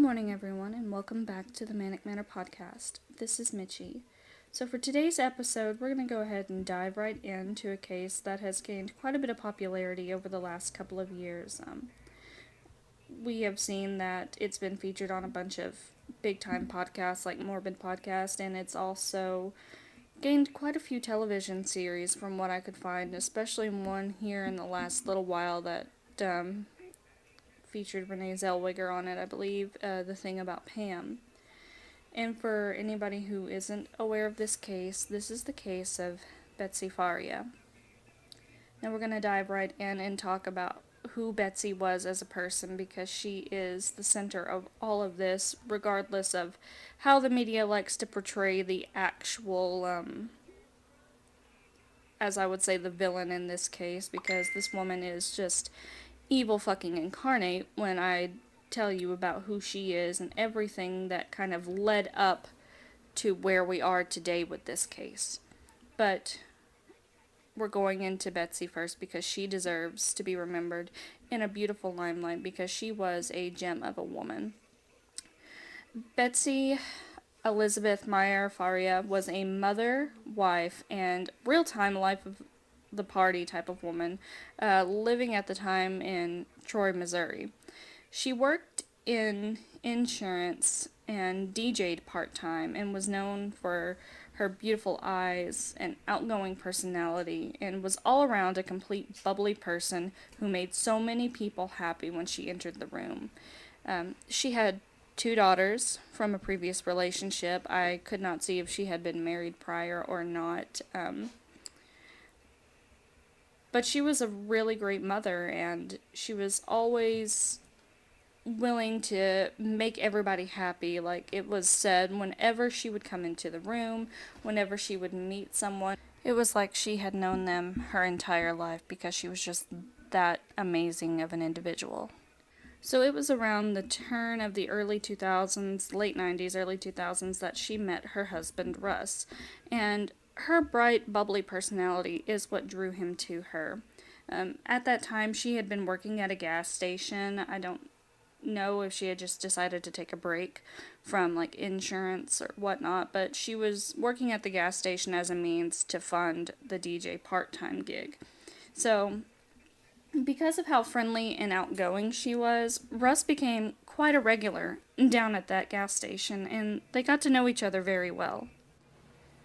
morning, everyone, and welcome back to the Manic Manor podcast. This is Mitchie. So for today's episode, we're going to go ahead and dive right into a case that has gained quite a bit of popularity over the last couple of years. We have seen that it's been featured on a bunch of big-time podcasts like Morbid Podcast, and it's also gained quite a few television series from what I could find, especially one here in the last little while that featured Renee Zellweger on it, I believe, The Thing About Pam. And for anybody who isn't aware of this case, this is the case of Betsy Faria. Now we're going to dive right in and talk about who Betsy was as a person, because she is the center of all of this, regardless of how the media likes to portray the actual, as I would say, the villain in this case, because this woman is just evil fucking incarnate when I tell you about who she is and everything that kind of led up to where we are today with this case. But we're going into Betsy first because she deserves to be remembered in a beautiful limelight because she was a gem of a woman. Betsy Elizabeth Meyer Faria was a mother, wife, and real-time life of the party type of woman, living at the time in Troy, Missouri. She worked in insurance and DJ'd part-time and was known for her beautiful eyes and outgoing personality, and was all around a complete bubbly person who made so many people happy when she entered the room. She had 2 daughters from a previous relationship. I could not see if she had been married prior or not. But she was a really great mother, and she was always willing to make everybody happy. Like it was said, whenever she would come into the room, whenever she would meet someone, it was like she had known them her entire life because she was just that amazing of an individual. So it was around the turn of the early 2000s, late 90s, early 2000s, that she met her husband, Russ, and her bright, bubbly personality is what drew him to her. At that time, she had been working at a gas station. I don't know if she had just decided to take a break from, like, insurance or whatnot, but she was working at the gas station as a means to fund the DJ part-time gig. So, because of how friendly and outgoing she was, Russ became quite a regular down at that gas station, and they got to know each other very well.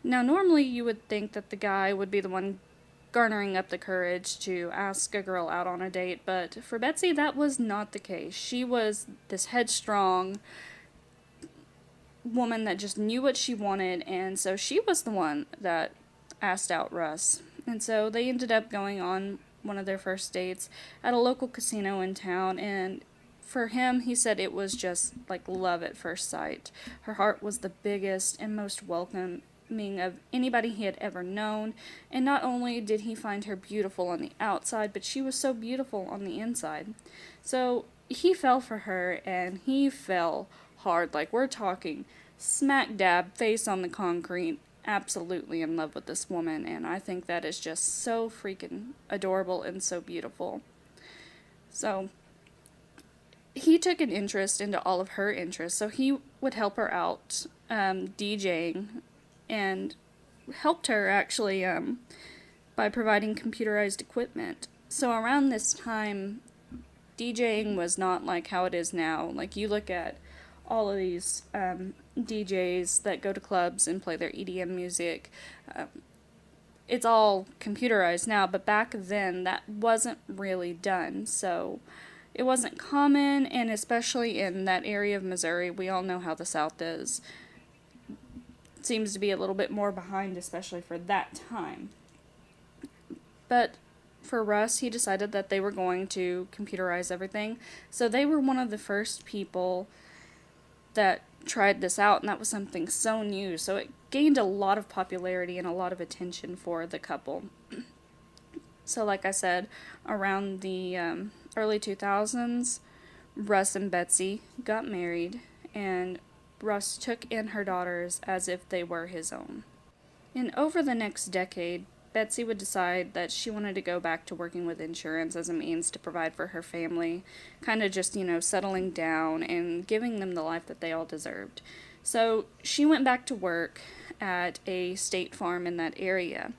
Now, normally you would think that the guy would be the one garnering up the courage to ask a girl out on a date, but for Betsy, that was not the case. She was this headstrong woman that just knew what she wanted, and so she was the one that asked out Russ. And so they ended up going on one of their first dates at a local casino in town, and for him, he said it was just like love at first sight. Her heart was the biggest and most welcoming of anybody he had ever known, and not only did he find her beautiful on the outside, but she was so beautiful on the inside. So he fell for her, and he fell hard. Like, we're talking smack dab, face on the concrete, absolutely in love with this woman, and I think that is just so freaking adorable and so beautiful. So he took an interest into all of her interests, so he would help her out DJing, and helped her actually by providing computerized equipment. So around this time, DJing was not like how it is now. Like, you look at all of these DJs that go to clubs and play their EDM music. It's all computerized now, but back then that wasn't really done. So it wasn't common, and especially in that area of Missouri, we all know how the South is. Seems to be a little bit more behind, especially for that time. But for Russ, he decided that they were going to computerize everything. So they were one of the first people that tried this out, and that was something so new. So it gained a lot of popularity and a lot of attention for the couple. So like I said, around the early 2000s, Russ and Betsy got married, and Russ took in her daughters as if they were his own. And over the next decade, Betsy would decide that she wanted to go back to working with insurance as a means to provide for her family, kind of just, settling down and giving them the life that they all deserved. So she went back to work at a state farm in that area.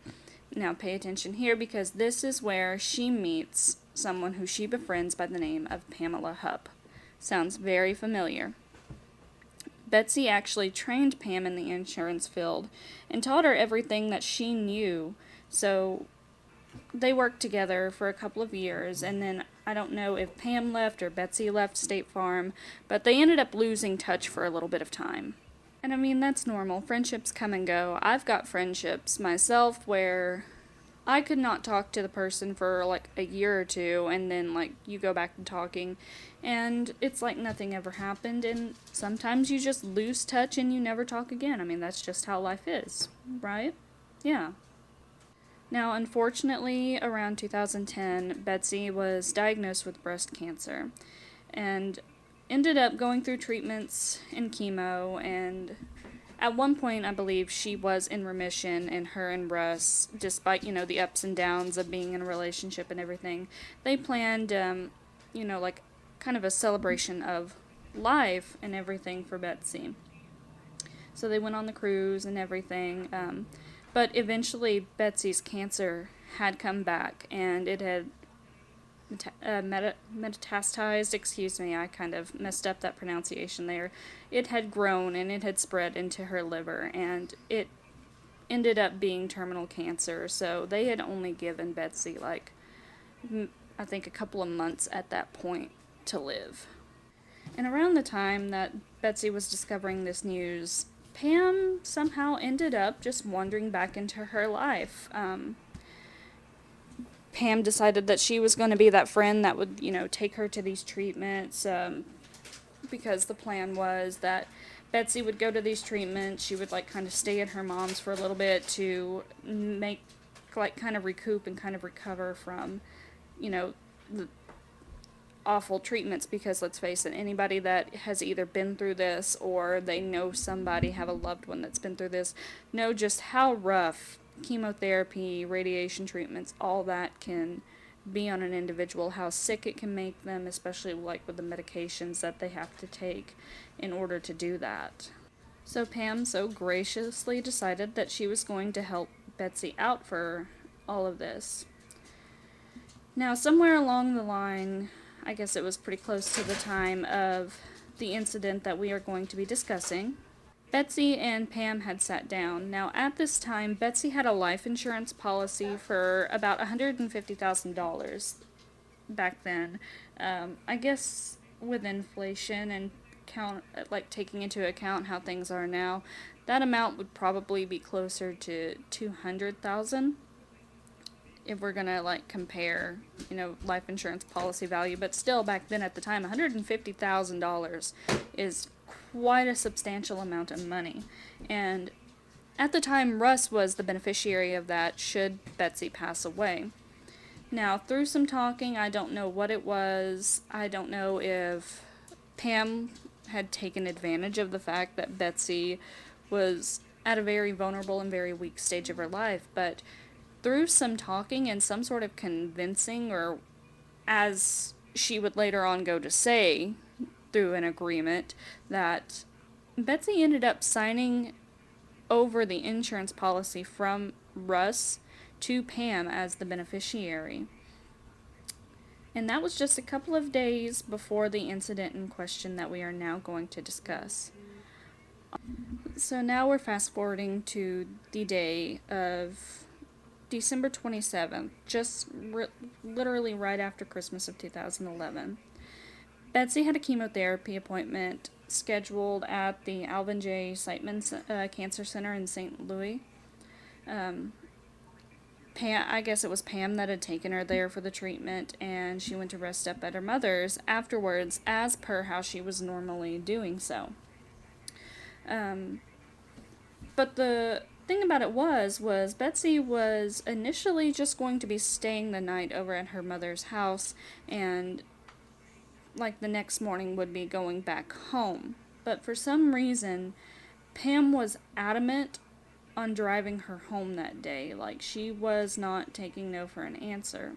Now pay attention here, because this is where she meets someone who she befriends by the name of Pamela Hupp. Sounds very familiar. Betsy actually trained Pam in the insurance field and taught her everything that she knew. So they worked together for a couple of years, and then I don't know if Pam left or Betsy left State Farm, but they ended up losing touch for a little bit of time. And I mean, that's normal. Friendships come and go. I've got friendships myself where I could not talk to the person for like a year or two, and then like you go back to talking, and it's like nothing ever happened, and sometimes you just lose touch and you never talk again. I mean, that's just how life is, right? Yeah. Now, unfortunately, around 2010, Betsy was diagnosed with breast cancer and ended up going through treatments and chemo, and at one point, I believe she was in remission, and her and Russ, despite, the ups and downs of being in a relationship and everything, they planned, like kind of a celebration of life and everything for Betsy. So they went on the cruise and everything, but eventually Betsy's cancer had come back, and it had metastasized, I kind of messed up that pronunciation there. It had grown and it had spread into her liver, and it ended up being terminal cancer. So they had only given Betsy I think a couple of months at that point to live. And around the time that Betsy was discovering this news, Pam somehow ended up just wandering back into her life. Pam decided that she was going to be that friend that would, take her to these treatments, because the plan was that Betsy would go to these treatments, she would, kind of stay at her mom's for a little bit to make, kind of recoup and kind of recover from, the awful treatments, because let's face it, anybody that has either been through this or they know somebody, have a loved one that's been through this, know just how rough chemotherapy, radiation treatments, all that can be on an individual, how sick it can make them, especially with the medications that they have to take in order to do that. So Pam so graciously decided that she was going to help Betsy out for all of this. Now, somewhere along the line, I guess it was pretty close to the time of the incident that we are going to be discussing, Betsy and Pam had sat down. Now, at this time, Betsy had a life insurance policy for about $150,000 back then. I guess with inflation and taking into account how things are now, that amount would probably be closer to $200,000 if we're gonna compare, life insurance policy value. But still, back then at the time, $150,000 is quite a substantial amount of money. And at the time, Russ was the beneficiary of that should Betsy pass away. Now, through some talking, I don't know what it was. I don't know if Pam had taken advantage of the fact that Betsy was at a very vulnerable and very weak stage of her life, but through some talking and some sort of convincing, or as she would later on go to say, through an agreement, that Betsy ended up signing over the insurance policy from Russ to Pam as the beneficiary. And that was just a couple of days before the incident in question that we are now going to discuss. So now we're fast forwarding to the day of December 27th, just literally right after Christmas of 2011. Betsy had a chemotherapy appointment scheduled at the Alvin J. Siteman Cancer Center in St. Louis. Pam, I guess it was Pam that had taken her there for the treatment, and she went to rest up at her mother's afterwards, as per how she was normally doing so. But the thing about it was Betsy was initially just going to be staying the night over at her mother's house, and the next morning would be going back home. But for some reason, Pam was adamant on driving her home that day. Like, she was not taking no for an answer.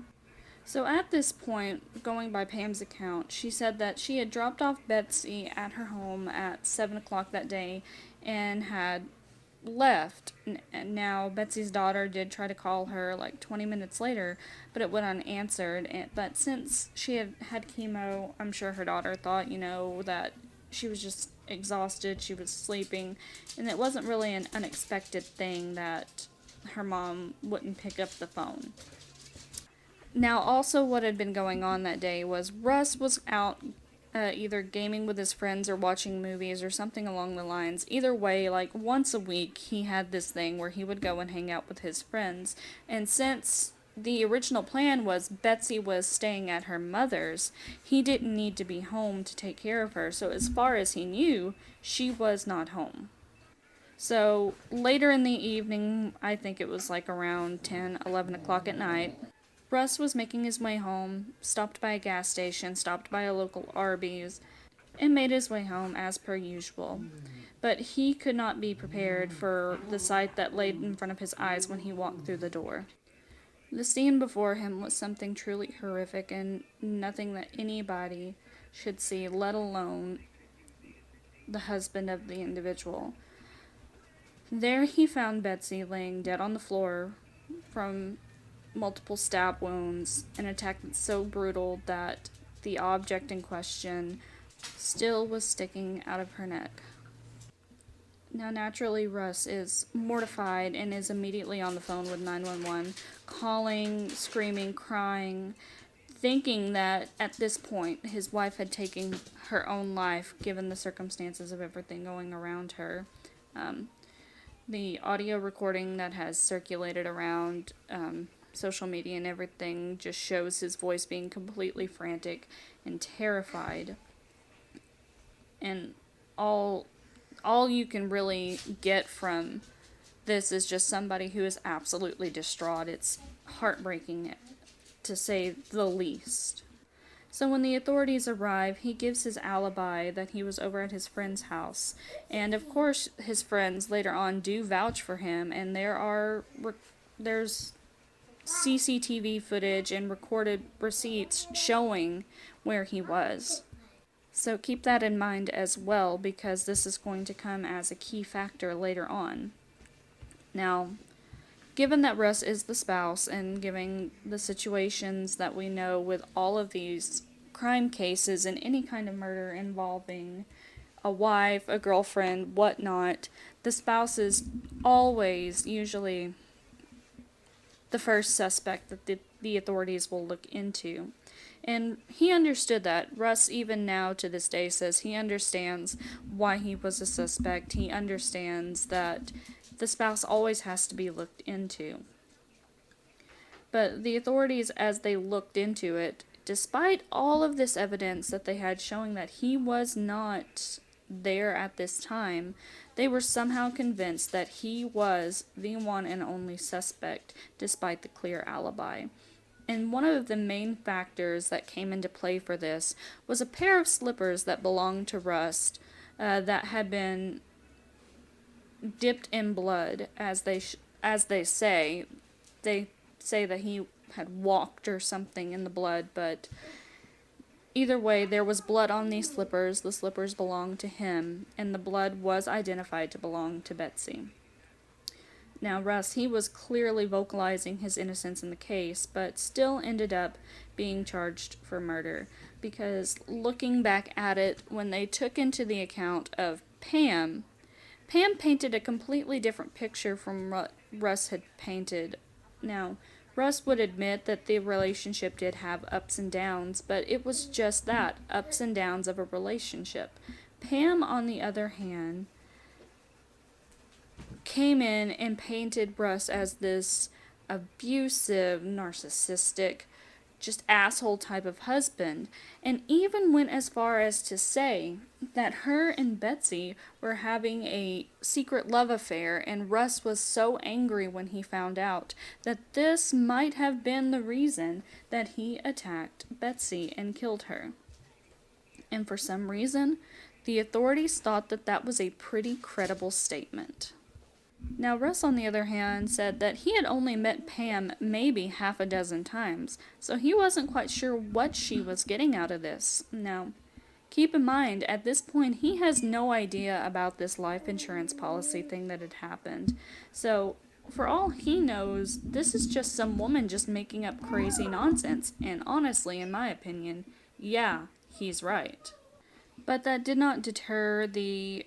So at this point, going by Pam's account, she said that she had dropped off Betsy at her home at 7 o'clock that day and had left. And now, Betsy's daughter did try to call her like 20 minutes later, but it went unanswered. But since she had had chemo, I'm sure her daughter thought, that she was just exhausted, she was sleeping, and it wasn't really an unexpected thing that her mom wouldn't pick up the phone. Now, also what had been going on that day was Russ was out either gaming with his friends or watching movies or something along the lines. Either way, like once a week, he had this thing where he would go and hang out with his friends. And since the original plan was Betsy was staying at her mother's, he didn't need to be home to take care of her. So as far as he knew, she was not home. So later in the evening, I think it was like around 10, 11 o'clock at night, Russ was making his way home, stopped by a gas station, stopped by a local Arby's, and made his way home as per usual. But he could not be prepared for the sight that laid in front of his eyes when he walked through the door. The scene before him was something truly horrific and nothing that anybody should see, let alone the husband of the individual. There he found Betsy laying dead on the floor from multiple stab wounds, an attack that's so brutal that the object in question still was sticking out of her neck. Now, naturally, Russ is mortified and is immediately on the phone with 911, calling, screaming, crying, thinking that at this point his wife had taken her own life given the circumstances of everything going around her. The audio recording that has circulated around social media and everything just shows his voice being completely frantic and terrified. And all you can really get from this is just somebody who is absolutely distraught. It's heartbreaking, to say the least. So when the authorities arrive, he gives his alibi that he was over at his friend's house. And of course, his friends later on do vouch for him, and there's CCTV footage and recorded receipts showing where he was. So keep that in mind as well, because this is going to come as a key factor later on. Now, given that Russ is the spouse, and given the situations that we know with all of these crime cases and any kind of murder involving a wife, a girlfriend, whatnot, the spouse is always usually the first suspect that the authorities will look into. And he understood that. Russ, even now to this day, says he understands why he was a suspect. He understands that the spouse always has to be looked into. But the authorities, as they looked into it, despite all of this evidence that they had showing that he was not there at this time, they were somehow convinced that he was the one and only suspect, despite the clear alibi. And one of the main factors that came into play for this was a pair of slippers that belonged to Russ that had been dipped in blood, as they say. They say that he had walked or something in the blood, but either way, there was blood on these slippers. The slippers belonged to him, and the blood was identified to belong to Betsy. Now, Russ, he was clearly vocalizing his innocence in the case, but still ended up being charged for murder, because looking back at it, when they took into the account of Pam painted a completely different picture from what Russ had painted. Now, Russ would admit that the relationship did have ups and downs, but it was just that, ups and downs of a relationship. Pam, on the other hand, came in and painted Russ as this abusive, narcissistic, just asshole type of husband, and even went as far as to say that her and Betsy were having a secret love affair, and Russ was so angry when he found out that this might have been the reason that he attacked Betsy and killed her. And for some reason, the authorities thought that that was a pretty credible statement. Now, Russ, on the other hand, said that he had only met Pam maybe half a dozen times, so he wasn't quite sure what she was getting out of this. Now, keep in mind, at this point, he has no idea about this life insurance policy thing that had happened. So, for all he knows, this is just some woman just making up crazy nonsense, and honestly, in my opinion, yeah, he's right. But that did not deter the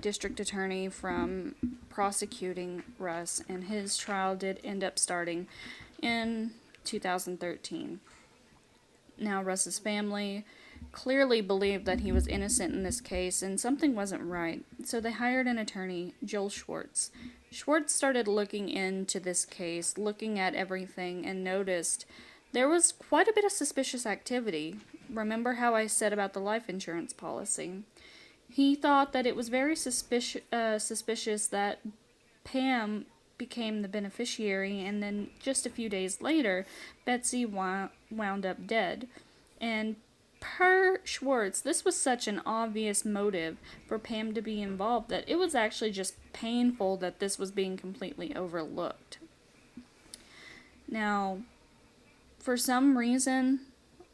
district attorney from prosecuting Russ, and his trial did end up starting in 2013. Now, Russ's family clearly believed that he was innocent in this case, and something wasn't right, so they hired an attorney, Joel Schwartz. Schwartz started looking into this case, looking at everything, and noticed there was quite a bit of suspicious activity. Remember how I said about the life insurance policy? He thought that it was very suspicious that Pam became the beneficiary, and then just a few days later, Betsy wound up dead. And per Schwartz, this was such an obvious motive for Pam to be involved that it was actually just painful that this was being completely overlooked. Now, for some reason,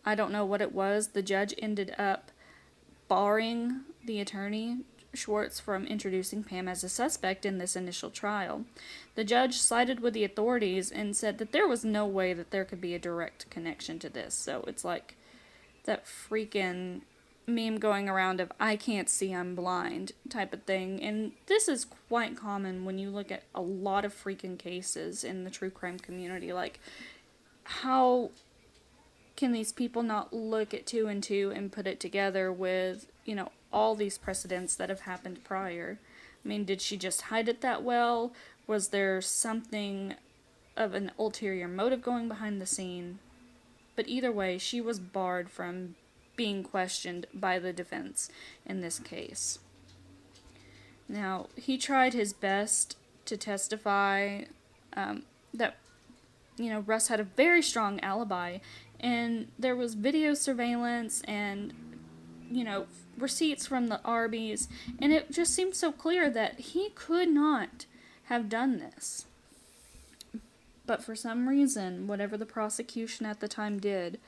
I don't know what it was, the judge ended up barring the attorney, Schwartz, from introducing Pam as a suspect in this initial trial. The judge sided with the authorities and said that there was no way that there could be a direct connection to this. So it's like that freaking meme going around of "I can't see, I'm blind" type of thing. And this is quite common when you look at a lot of freaking cases in the true crime community. Like, how can these people not look at two and two and put it together with, all these precedents that have happened prior? I mean, did she just hide it that well? Was there something of an ulterior motive going behind the scene? But either way, she was barred from being questioned by the defense in this case. Now, he tried his best to testify that, Russ had a very strong alibi, and there was video surveillance and, receipts from the Arby's, and it just seemed so clear that he could not have done this. But for some reason, whatever the prosecution at the time did,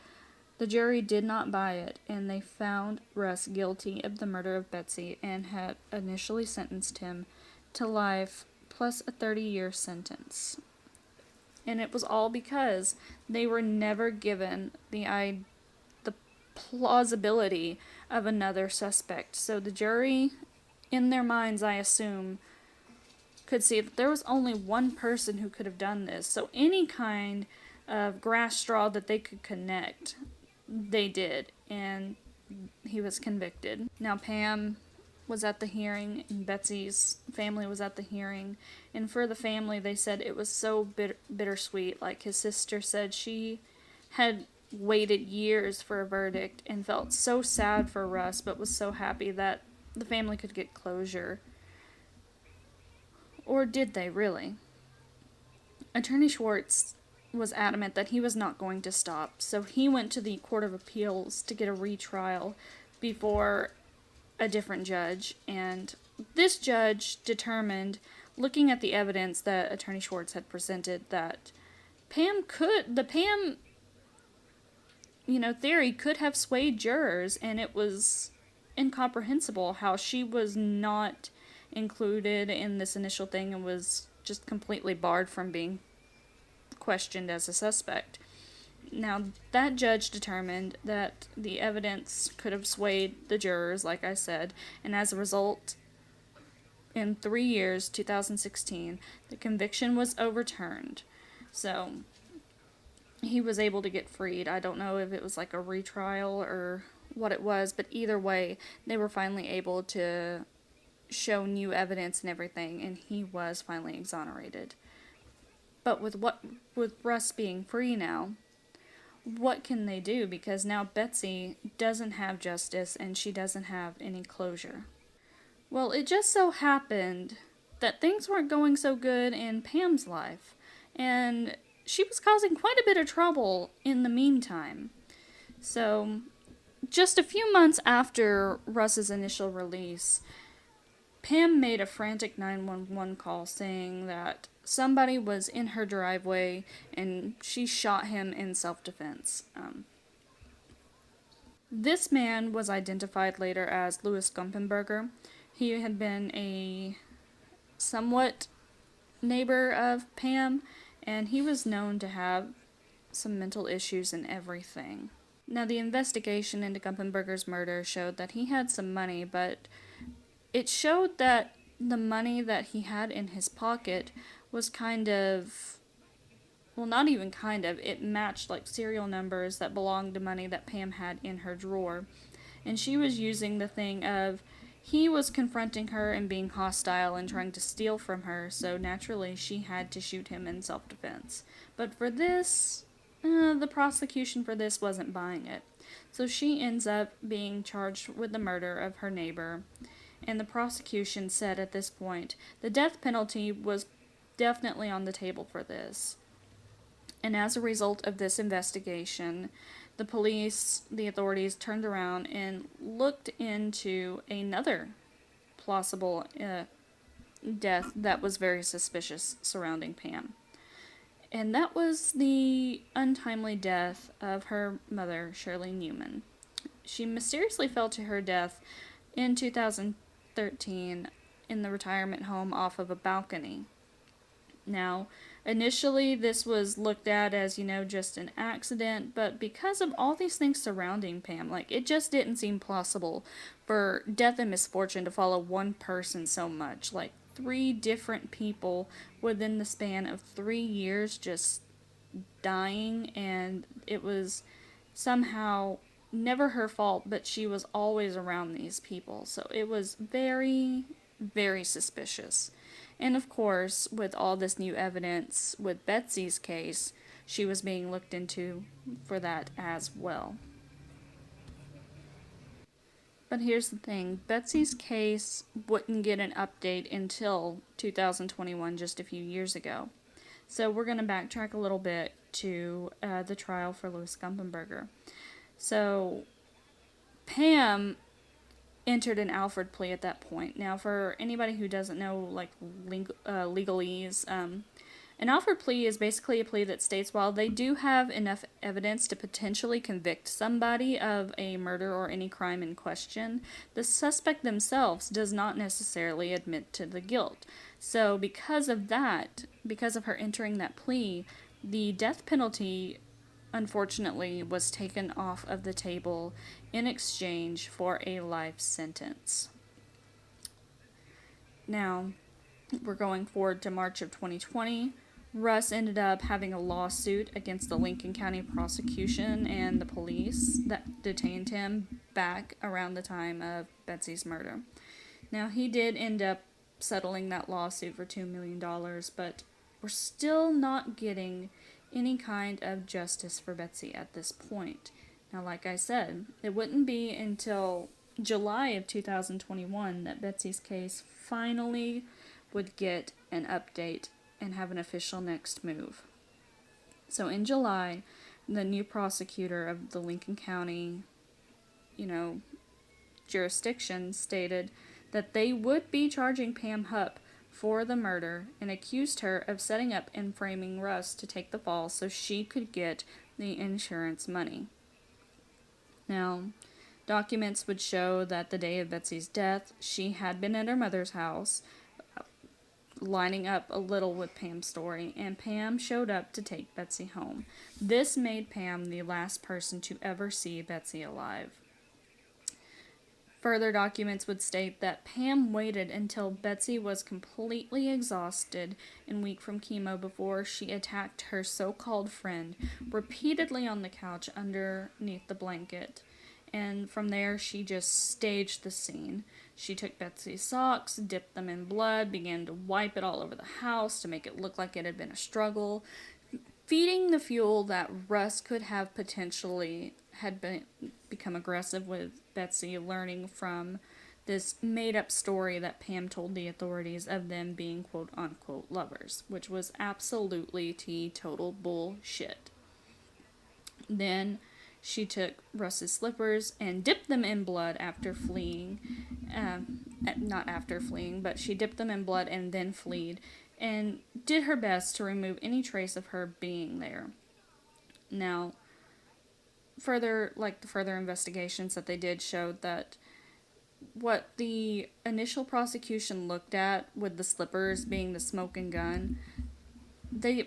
the jury did not buy it, and they found Russ guilty of the murder of Betsy and had initially sentenced him to life plus a 30-year sentence. And it was all because they were never given the plausibility of another suspect. So the jury, in their minds, I assume, could see that there was only one person who could have done this. So any kind of grass straw that they could connect, they did. And he was convicted. Now, Pam was at the hearing, and Betsy's family was at the hearing. And for the family, they said it was so bittersweet. Like his sister said, she had waited years for a verdict and felt so sad for Russ, but was so happy that the family could get closure. Or did they really? Attorney Schwartz was adamant that he was not going to stop, so he went to the Court of Appeals to get a retrial before a different judge, and this judge determined, looking at the evidence that Attorney Schwartz had presented, that Pam theory could have swayed jurors, and it was incomprehensible how she was not included in this initial thing and was just completely barred from being questioned as a suspect. Now, that judge determined that the evidence could have swayed the jurors, like I said, and as a result, in 3 years, 2016, the conviction was overturned. So he was able to get freed. I don't know if it was like a retrial or what it was, but either way, they were finally able to show new evidence and everything, and he was finally exonerated. But with Russ being free now, what can they do? Because now Betsy doesn't have justice and she doesn't have any closure. Well, it just so happened that things weren't going so good in Pam's life, and she was causing quite a bit of trouble in the meantime. So, just a few months after Russ's initial release, Pam made a frantic 911 call saying that somebody was in her driveway and she shot him in self-defense. This man was identified later as Louis Gumpenberger. He had been a somewhat neighbor of Pam, and he was known to have some mental issues and everything. Now, the investigation into Gumpenberger's murder showed that he had some money, but it showed that the money that he had in his pocket was kind of, well, not even kind of, it matched like serial numbers that belonged to money that Pam had in her drawer. And she was using the thing of, he was confronting her and being hostile and trying to steal from her, so naturally she had to shoot him in self-defense. But for this, the prosecution for this wasn't buying it. So she ends up being charged with the murder of her neighbor. And the prosecution said at this point, the death penalty was definitely on the table for this. And as a result of this investigation, the police, the authorities turned around and looked into another plausible death that was very suspicious surrounding Pam. And that was the untimely death of her mother, Shirley Newman. She mysteriously fell to her death in 2013 in the retirement home off of a balcony. Now, initially this was looked at as, just an accident, but because of all these things surrounding Pam, it just didn't seem plausible for death and misfortune to follow one person so much. 3 different people within the span of 3 years just dying, and it was somehow never her fault, but she was always around these people. So it was very, very suspicious. And of course, with all this new evidence with Betsy's case, she was being looked into for that as well. But here's the thing, Betsy's case wouldn't get an update until 2021, just a few years ago. So we're going to backtrack a little bit to the trial for Louis Gumpenberger. So Pam entered an Alford plea at that point. Now, for anybody who doesn't know, legalese, an Alford plea is basically a plea that states while they do have enough evidence to potentially convict somebody of a murder or any crime in question, the suspect themselves does not necessarily admit to the guilt. So because of that, because of her entering that plea, the death penalty, unfortunately, was taken off of the table in exchange for a life sentence. Now, we're going forward to March of 2020. Russ ended up having a lawsuit against the Lincoln County prosecution and the police that detained him back around the time of Betsy's murder. Now, he did end up settling that lawsuit for $2 million, but we're still not getting any kind of justice for Betsy at this point. Now, like I said, it wouldn't be until July of 2021 that Betsy's case finally would get an update and have an official next move. So in July, the new prosecutor of the Lincoln County, jurisdiction stated that they would be charging Pam Hupp for the murder and accused her of setting up and framing Russ to take the fall so she could get the insurance money. Now, documents would show that the day of Betsy's death, she had been at her mother's house, lining up a little with Pam's story, and Pam showed up to take Betsy home. This made Pam the last person to ever see Betsy alive. Further documents would state that Pam waited until Betsy was completely exhausted and weak from chemo before she attacked her so-called friend repeatedly on the couch underneath the blanket. And from there, she just staged the scene. She took Betsy's socks, dipped them in blood, began to wipe it all over the house to make it look like it had been a struggle, feeding the fuel that Russ could have potentially become aggressive with Betsy, learning from this made-up story that Pam told the authorities of them being quote-unquote lovers, which was absolutely total bullshit. Then she took Russ's slippers and dipped them in blood after fleeing. Not after fleeing, but she dipped them in blood and then fled, and did her best to remove any trace of her being there. Now, the further investigations that they did showed that what the initial prosecution looked at with the slippers being the smoking gun, the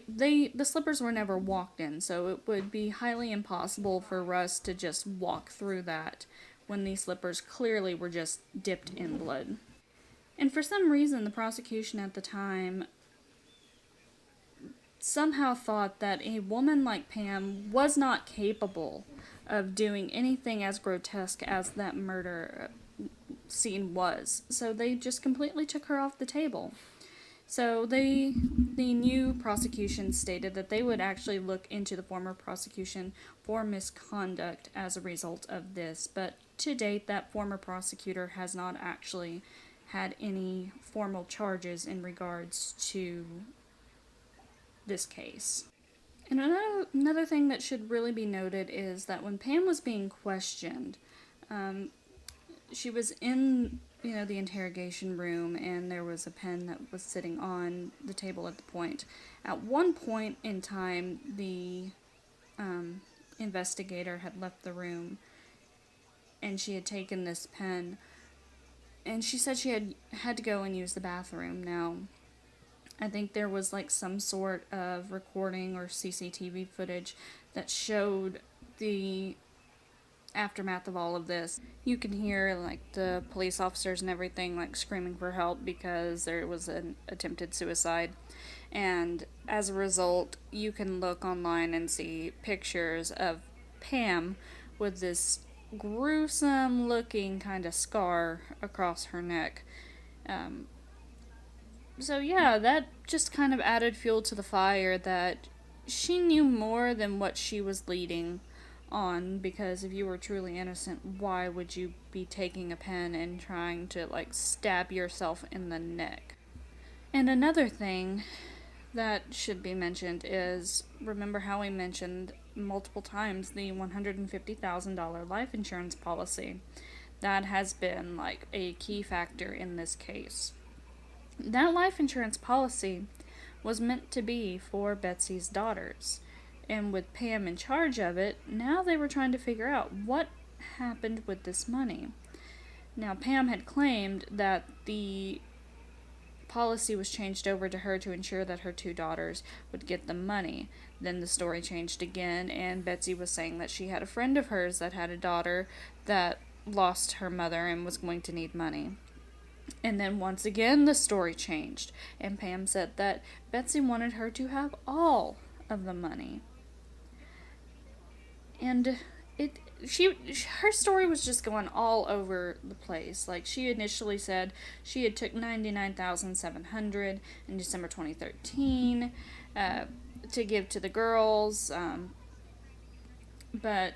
slippers were never walked in, so it would be highly impossible for Russ to just walk through that when these slippers clearly were just dipped in blood. And for some reason, the prosecution at the time somehow thought that a woman like Pam was not capable of doing anything as grotesque as that murder scene was. So they just completely took her off the table. So the new prosecution stated that they would actually look into the former prosecution for misconduct as a result of this. But to date, that former prosecutor has not actually had any formal charges in regards to this case. And another thing that should really be noted is that when Pam was being questioned, she was in, the interrogation room, and there was a pen that was sitting on the table at the point. At one point in time, the investigator had left the room, and she had taken this pen, and she said she had to go and use the bathroom. Now, I think there was some sort of recording or CCTV footage that showed the aftermath of all of this. You can hear the police officers and everything screaming for help because there was an attempted suicide. And as a result, you can look online and see pictures of Pam with this gruesome looking kind of scar across her neck. So yeah, that just kind of added fuel to the fire that she knew more than what she was leading on, because if you were truly innocent, why would you be taking a pen and trying to stab yourself in the neck? And another thing that should be mentioned is, remember how we mentioned multiple times the $150,000 life insurance policy? That has been a key factor in this case. That life insurance policy was meant to be for Betsy's daughters. And with Pam in charge of it, now they were trying to figure out what happened with this money. Now, Pam had claimed that the policy was changed over to her to ensure that her two daughters would get the money. Then the story changed again, and Betsy was saying that she had a friend of hers that had a daughter that lost her mother and was going to need money. And then once again the story changed, and Pam said that Betsy wanted her to have all of the money. And her story was just going all over the place. She initially said she had took $99,700 in December 2013 to give to the girls, but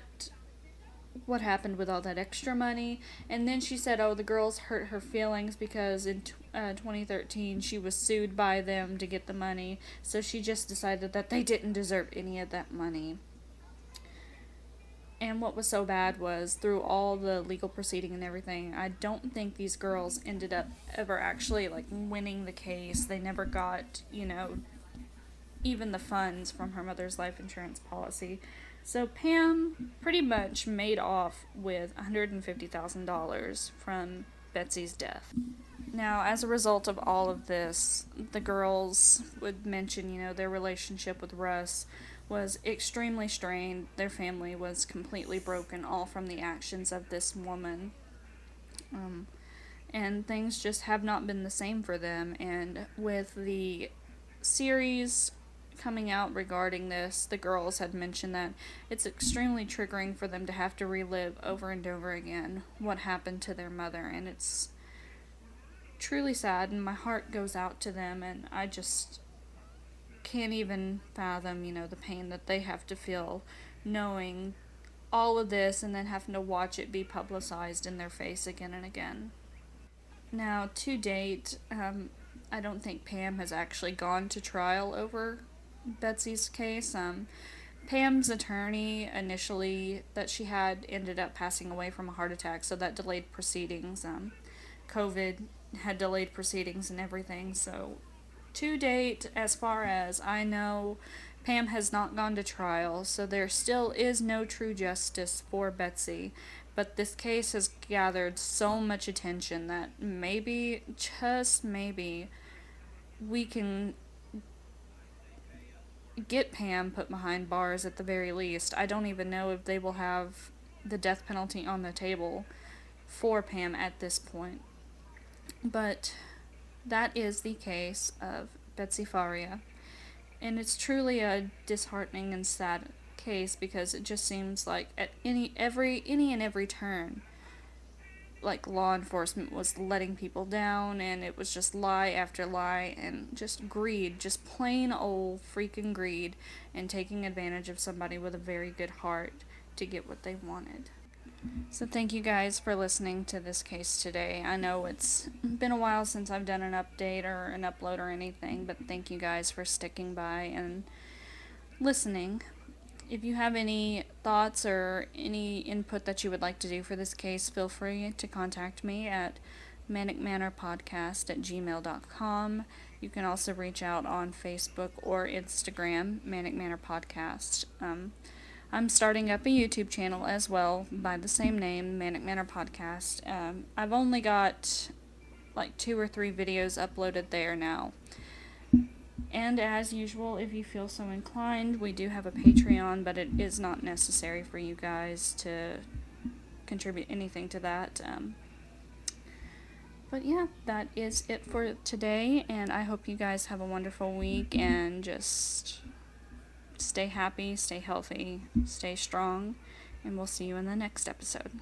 what happened with all that extra money? And then she said, the girls hurt her feelings because in 2013 she was sued by them to get the money, so she just decided that they didn't deserve any of that money. And what was so bad was, through all the legal proceeding and everything, I don't think these girls ended up ever actually winning the case. They never got, even the funds from her mother's life insurance policy. So Pam pretty much made off with $150,000 from Betsy's death. Now, as a result of all of this, the girls would mention, their relationship with Russ was extremely strained. Their family was completely broken, all from the actions of this woman. And things just have not been the same for them. And with the series coming out regarding this, the girls had mentioned that it's extremely triggering for them to have to relive over and over again what happened to their mother, and it's truly sad, and my heart goes out to them, and I just can't even fathom, the pain that they have to feel knowing all of this and then having to watch it be publicized in their face again and again. Now, to date, I don't think Pam has actually gone to trial over Betsy's case. Pam's attorney initially that she had ended up passing away from a heart attack, so that delayed proceedings. COVID had delayed proceedings and everything, so to date, as far as I know, Pam has not gone to trial, so there still is no true justice for Betsy. But this case has gathered so much attention that maybe, just maybe, we can get Pam put behind bars at the very least. I don't even know if they will have the death penalty on the table for Pam at this point. But that is the case of Betsy Faria. And it's truly a disheartening and sad case because it just seems like at any and every turn, like law enforcement was letting people down, and it was just lie after lie and just greed, just plain old freaking greed, and taking advantage of somebody with a very good heart to get what they wanted. So thank you guys for listening to this case today. I know it's been a while since I've done an update or an upload or anything, but thank you guys for sticking by and listening. If you have any thoughts or any input that you would like to do for this case, feel free to contact me at manicmanorpodcast@gmail.com. You can also reach out on Facebook or Instagram, Manic Manor Podcast. I'm starting up a YouTube channel as well by the same name, Manic Manor Podcast. I've only got like 2 or 3 videos uploaded there now. And as usual, if you feel so inclined, we do have a Patreon, but it is not necessary for you guys to contribute anything to that. But yeah, that is it for today, and I hope you guys have a wonderful week, and just stay happy, stay healthy, stay strong, and we'll see you in the next episode.